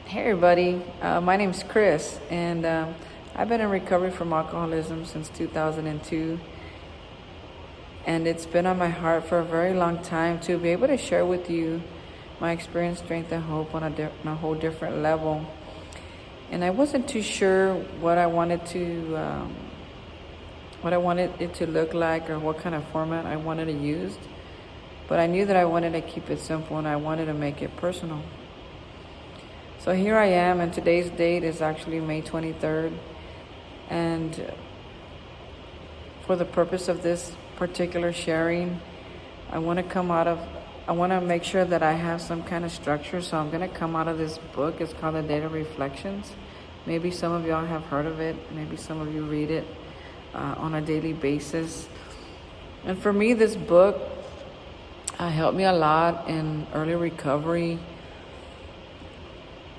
Hey everybody, my name's Chris, and I've been in recovery from alcoholism since 2002, and it's been on my heart for a very long time to be able to share with you my experience, strength, and hope on a whole different level. And I wasn't too sure what I wanted it to look like or what kind of format I wanted to use, but I knew that I wanted to keep it simple and I wanted to make it personal. So here I am, and today's date is actually May 23rd. And for the purpose of this particular sharing, I want to make sure that I have some kind of structure. So I'm going to come out of this book. It's called The Daily Reflections. Maybe some of y'all have heard of it. Maybe some of you read it on a daily basis. And for me, this book helped me a lot in early recovery,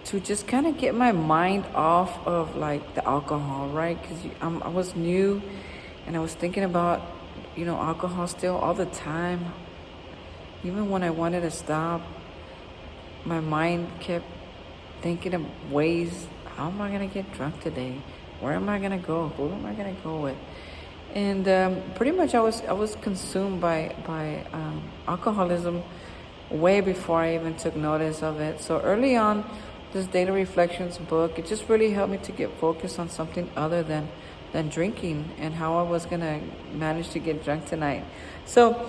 to just kind of get my mind off of like the alcohol, right? Because I was new, and I was thinking about, alcohol still all the time. Even when I wanted to stop, my mind kept thinking of ways, how am I going to get drunk today? Where am I going to go? Who am I going to go with? And pretty much I was consumed by alcoholism way before I even took notice of it. So early on, this Daily Reflections book, it just really helped me to get focused on something other than drinking, and how I was going to manage to get drunk tonight. So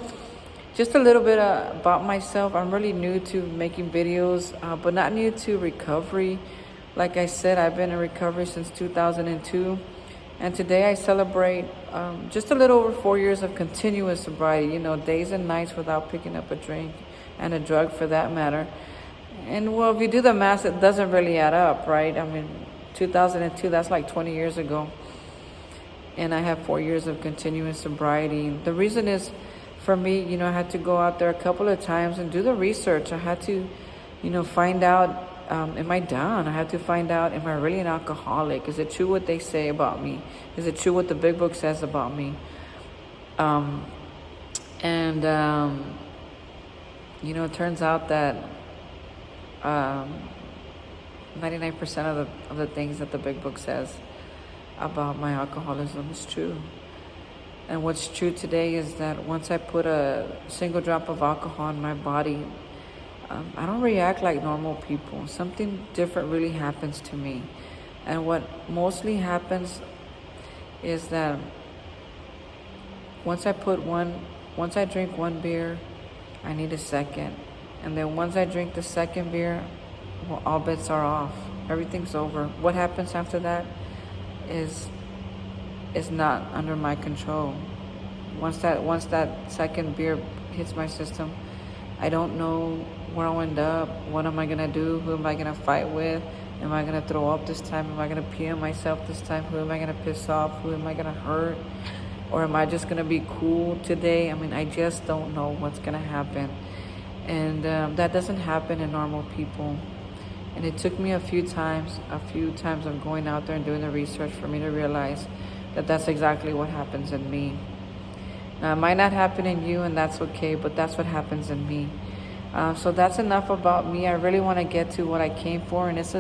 just a little bit about myself. I'm really new to making videos, but not new to recovery. Like I said, I've been in recovery since 2002. And today I celebrate just a little over 4 years of continuous sobriety, days and nights without picking up a drink and a drug for that matter. And well, if you do the math, it doesn't really add up, right? I mean, 2002, that's like 20 years ago. And I have 4 years of continuous sobriety. The reason is, for me, I had to go out there a couple of times and do the research. I had to, find out, am I done? I had to find out, am I really an alcoholic? Is it true what they say about me? Is it true what the big book says about me? It turns out that 99% of the things that the big book says about my alcoholism is true. And what's true today is that once I put a single drop of alcohol in my body, I don't react like normal people. Something different really happens to me. And what mostly happens is that once I drink one beer, I need a second. And then once I drink the second beer, well, all bets are off. Everything's over. What happens after that is not under my control. Once that second beer hits my system, I don't know where I'll end up. What am I gonna do? Who am I gonna fight with? Am I gonna throw up this time? Am I gonna pee on myself this time? Who am I gonna piss off? Who am I gonna hurt? Or am I just gonna be cool today? I mean, I just don't know what's gonna happen. And that doesn't happen in normal people. And it took me a few times of going out there and doing the research for me to realize that that's exactly what happens in me. Now, it might not happen in you, and that's okay, but that's what happens in me. So that's enough about me. I really want to get to what I came for, and it's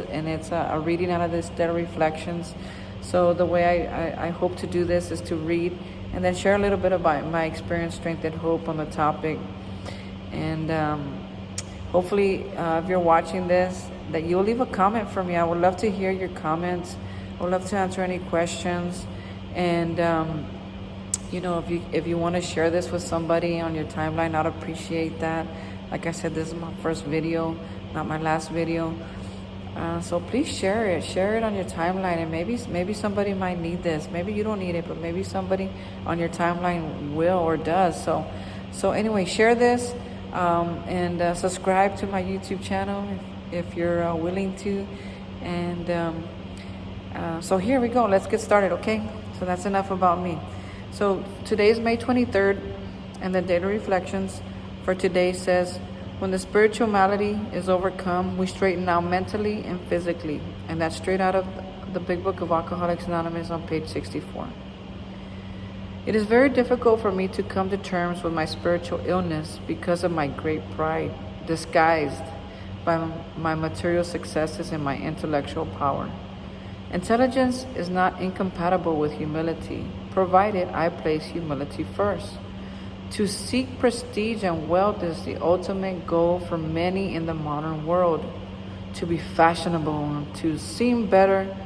a reading out of this Daily Reflections. So the way I hope to do this is to read and then share a little bit about my experience, strength, and hope on the topic. And hopefully, if you're watching this, that you'll leave a comment for me. I would love to hear your comments. I would love to answer any questions. And if you want to share this with somebody on your timeline, I'd appreciate that. Like I said, this is my first video, not my last video. So please share it on your timeline, and maybe somebody might need this. Maybe you don't need it, but maybe somebody on your timeline will or does. So anyway, share this. And subscribe to my YouTube channel if you're willing to. And so here we go. Let's get started, okay? So that's enough about me. So today is May 23rd, and the Daily Reflections for today says, when the spiritual malady is overcome, we straighten out mentally and physically. And that's straight out of the Big Book of Alcoholics Anonymous on page 64. It is very difficult for me to come to terms with my spiritual illness because of my great pride, disguised by my material successes and my intellectual power. Intelligence is not incompatible with humility, provided I place humility first. To seek prestige and wealth is the ultimate goal for many in the modern world. To be fashionable, to seem better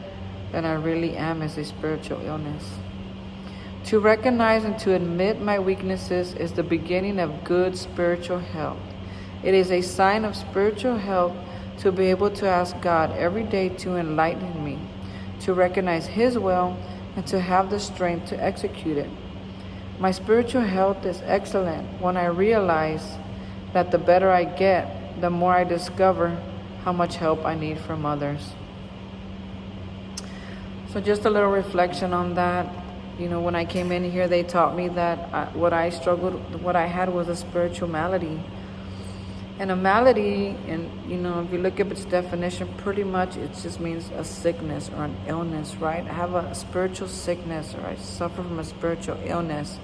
than I really am is a spiritual illness. To recognize and to admit my weaknesses is the beginning of good spiritual health. It is a sign of spiritual health to be able to ask God every day to enlighten me, to recognize His will, and to have the strength to execute it. My spiritual health is excellent when I realize that the better I get, the more I discover how much help I need from others. So just a little reflection on that. You know, when I came in here, they taught me that what I had was a spiritual malady. And a malady, and you know, if you look up its definition, pretty much it just means a sickness or an illness, right? I have a spiritual sickness, or I suffer from a spiritual illness.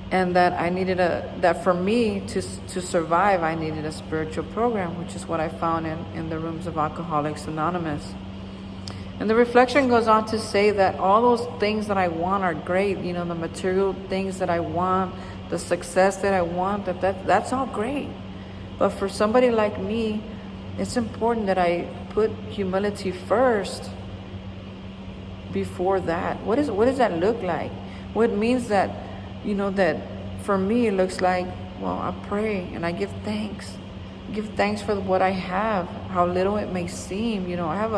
And that I needed that for me to survive, I needed a spiritual program, which is what I found in the rooms of Alcoholics Anonymous. And the reflection goes on to say that all those things that I want are great, you know, the material things that I want, the success that I want, that's all great. But for somebody like me, it's important that I put humility first before that. What does that look like? Well, it means that, you know, that for me it looks like, well, I pray and I give thanks. Give thanks for what I have, how little it may seem. You know, I have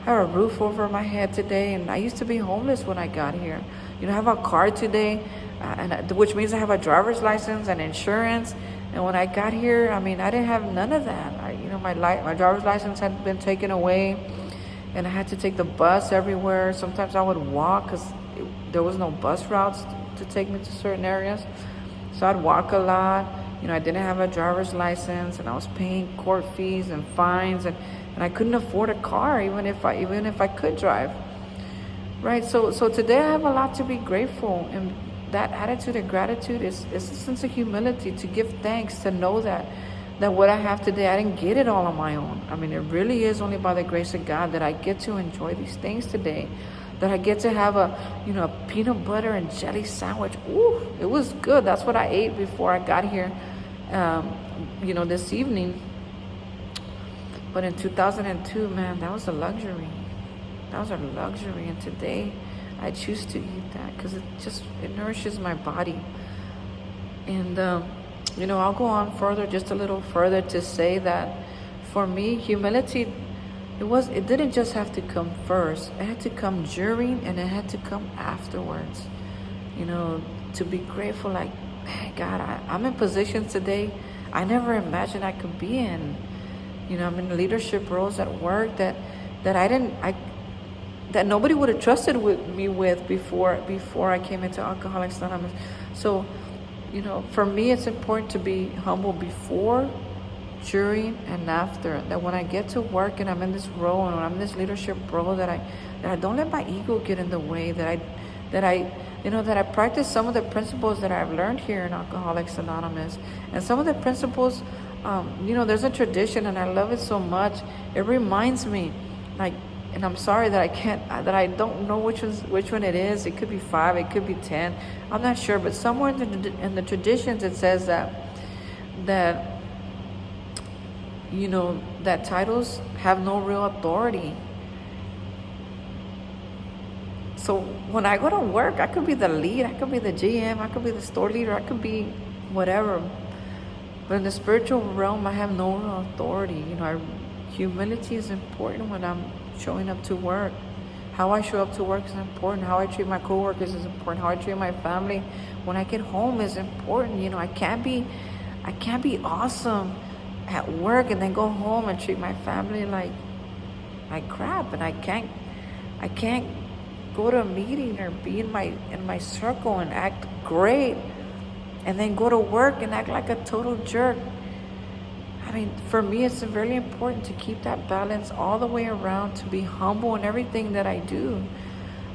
a roof over my head today, and I used to be homeless when I got here. You know, I have a car today, which means I have a driver's license and insurance. And when I got here, I mean, I didn't have none of that. My driver's license had been taken away, and I had to take the bus everywhere. Sometimes I would walk because there was no bus routes to take me to certain areas. So I'd walk a lot. You know, I didn't have a driver's license, and I was paying court fees and fines, and I couldn't afford a car even if I could drive. Right? So today I have a lot to be grateful, and that attitude of gratitude is a sense of humility, to give thanks, to know that what I have today, I didn't get it all on my own. I mean, it really is only by the grace of God that I get to enjoy these things today. That I get to have a peanut butter and jelly sandwich. Ooh, it was good. That's what I ate before I got here, this evening. But in 2002, man, that was a luxury. That was a luxury. And today, I choose to eat that because it nourishes my body. And, I'll go on further, just a little further, to say that for me, humility, it didn't just have to come first. It had to come during, and it had to come afterwards. You know, to be grateful, like, man, God, I'm in positions today I never imagined I could be in. You know, I'm in leadership roles at work that nobody would have trusted me with before I came into Alcoholics Anonymous. So, you know, for me, it's important to be humble before, during, and after. That when I get to work and I'm in this role, and when I'm in this leadership role, that I don't let my ego get in the way. That I practice some of the principles that I've learned here in Alcoholics Anonymous, and some of the principles. There's a tradition, and I love it so much. It reminds me, and I'm sorry that I don't know which one it is. It could be 5, it could be 10. I'm not sure, but somewhere in the traditions it says that titles have no real authority. So when I go to work, I could be the lead, I could be the GM, I could be the store leader, I could be whatever. But in the spiritual realm, I have no real authority. Humility is important when I'm showing up to work. How I show up to work is important. How I treat my coworkers is important. How I treat my family when I get home is important. I can't be awesome at work and then go home and treat my family like crap. And I can't go to a meeting or be in my circle and act great, and then go to work and act like a total jerk. I mean, for me, it's very important to keep that balance all the way around, to be humble in everything that I do.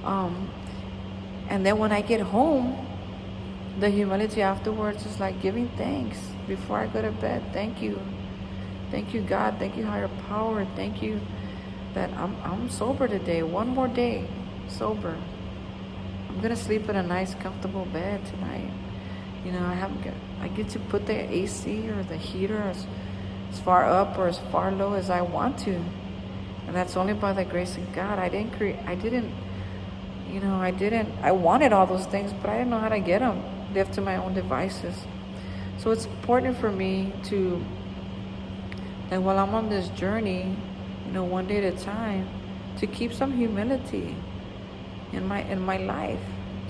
And then when I get home, the humility afterwards is like giving thanks before I go to bed. Thank you Thank you, God. Thank you, higher power. Thank you that I'm sober today. One more day sober. I'm gonna sleep in a nice, comfortable bed tonight. You know, I get to put the AC or the heater as far up or as far low as I want to, and that's only by the grace of God. I didn't. You know, I wanted all those things, but I didn't know how to get them, left to my own devices. So it's important for me that while I'm on this journey, you know, one day at a time, to keep some humility in my life,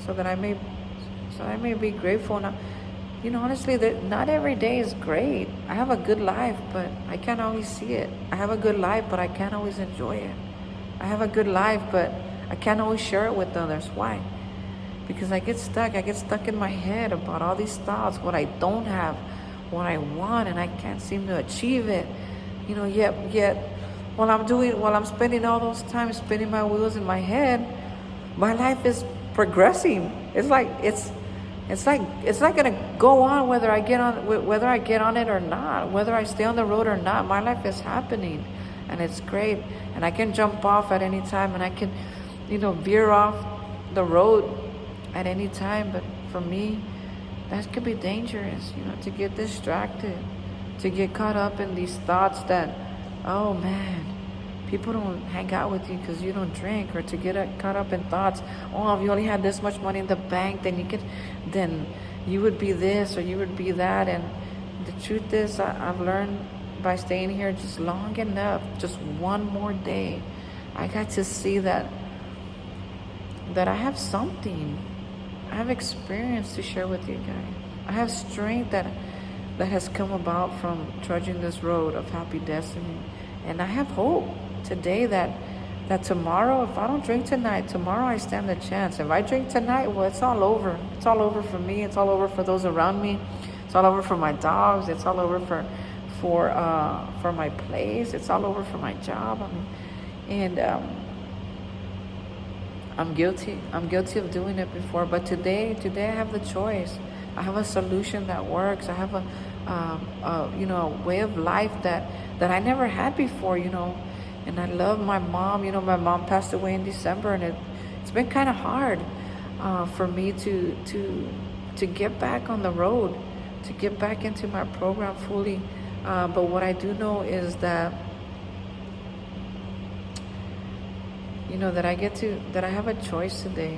so that I may be grateful. Now, you know, honestly, that not every day is great. I have a good life, but I can't always see it. I have a good life, but I can't always enjoy it. I have a good life, but I can't always share it with others. Why? Because I get stuck. I get stuck in my head about all these thoughts, what I don't have, what I want, and I can't seem to achieve it. You know, yet while I'm spending all those time spinning my wheels in my head, my life is progressing. It's like gonna go on whether I get on it or not, whether I stay on the road or not. My life is happening, and it's great. And I can jump off at any time, and I can, you know, veer off the road at any time. But for me, that could be dangerous, you know, to get distracted, to get caught up in these thoughts that, oh man, people don't hang out with you because you don't drink, or to get caught up in thoughts, oh, if you only had this much money in the bank, then you would be this or you would be that. And the truth is, I've learned by staying here just long enough, just one more day, I got to see that I have something. I have experience to share with you guys. I have strength that has come about from trudging this road of happy destiny. And I have hope today that tomorrow, if I don't drink tonight, tomorrow I stand a chance. If I drink tonight, well, it's all over. It's all over for me. It's all over for those around me. It's all over for my dogs. It's all over for my place. It's all over for my job. I mean, and I'm guilty. I'm guilty of doing it before. But today I have the choice. I have a solution that works. I have a way of life that I never had before, you know. And I love my mom. You know, my mom passed away in December, and it's been kind of hard for me to get back on the road, to get back into my program fully. But what I do know is that, you know, that I have a choice today.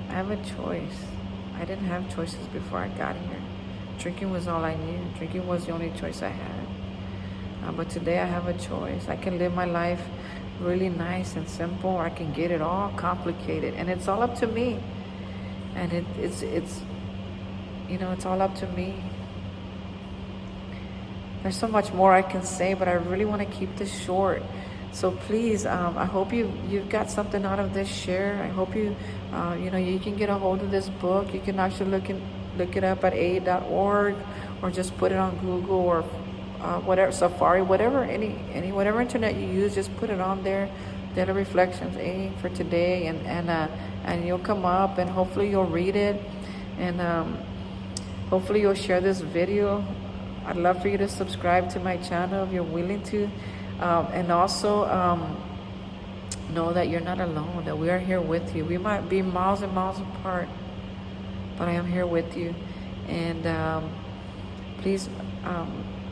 I have a choice. I didn't have choices before I got here. Drinking was all I knew. Drinking was the only choice I had. But today I have a choice. I can live my life really nice and simple, or I can get it all complicated. And it's all up to me. And it's you know, it's all up to me. There's so much more I can say, but I really want to keep this short. So please, I hope you've got something out of this share. I hope you can get a hold of this book. You can actually look it up at a.org, or just put it on Google, or whatever, Safari, whatever internet you use, just put it on there. Daily Reflections, A for today, and you'll come up, and hopefully you'll read it, and hopefully you'll share this video. I'd love for you to subscribe to my channel if you're willing to. And also know that you're not alone, that we are here with you. We might be miles and miles apart, but I am here with you. And please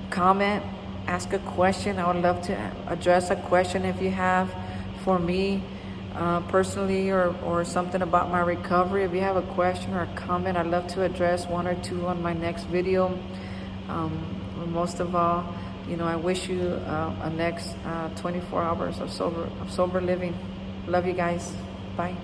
comment, ask a question. I would love to address a question if you have for me personally, or something about my recovery. If you have a question or a comment, I'd love to address one or two on my next video. Most of all, you know, I wish you a next 24 hours of sober living. Love you guys. Bye.